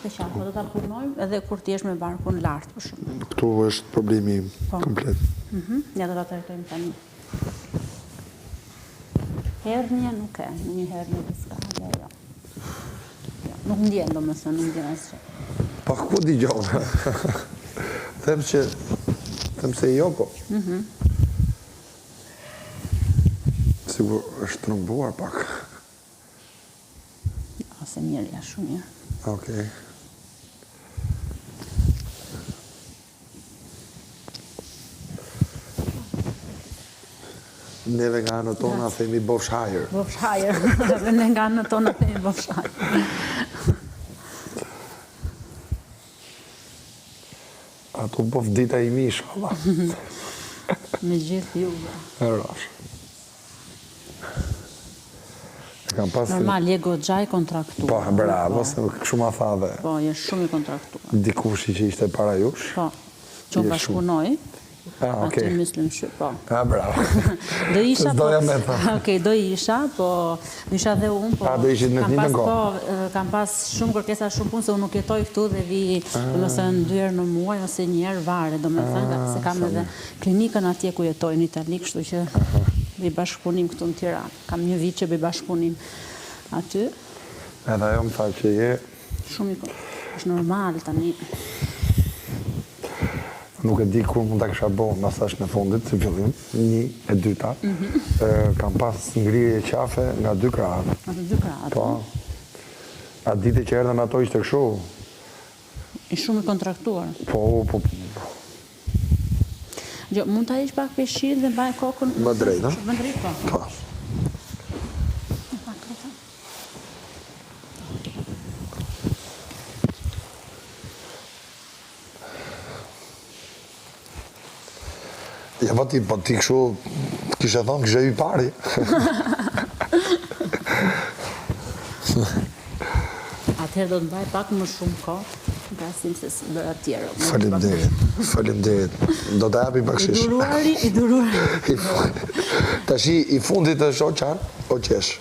të qartë, do ta punojmë edhe kur ti jesh me barkun lart për shembull. Këtu është problemi im komplet. Ja do ta trajtojmë tani. Hernje nuk e, një hernje diska, jo. Nuk ndjen domethënë, nuk ndjen asgjë. Pa ku dëgjova? Them se jo po. Sigur është trombuar pak. Ose mirë, ja shumë mirë. Okej. Neve nga anët tona themi bofsh hajër. Bofsh hajër, ne nga anët tona themi bofsh hajër. Ato bof dita i mi, inshallah. Me gjithë ju. Rash. Normal, je goxha i kontraktuar. Po, bravo, se kështu ma tha dhe. Po, je shumë i kontraktuar. Dikushi që ishte para jush. Po, që unë bashkëpunoj. Okej. Aty Muslim Shqip, po. Bravo. Do isha, po. Doja me tha. Okej, do isha, po, do isha dhe unë, po. Do ishit me t'një Po, kam pas shumë kërkesa shumë punë, se unë nuk jetoj këtu dhe vi, domethënë 2 herë në muaj ose 1 herë varet, domethënë, se kam edhe klinikën atje ku jetoj në Itali, kështu që bëj bashkëpunim këtu në Tiranë. Kam një vit që bëj bashkëpunim aty. Edhe ajo më tha që je... Shumë i është normal tani. Nuk e di kur mund ta kisha bo masash në fundit, si fillim, 1 e 2-ta. Kam pas ngrirje qafe nga 2 krahët. Nga 2 krahët? Po. A dite që erdhen ato ishte kështu? I shumë i kontraktuar? Po. Jo, mund ta ish pak peshqit dhe mbaj kokën... Më drejt, ha? Më drejt, po. Po. Ja, po ti kështu, kishe thonë, kishe i pari. Atëherë do të mbaj pak më shumë kohë, nga sim se si bërë atjero. Faleminderit. Do të japi bakshish. I duruari. Tashi, i fundit është o qarë, o qesh.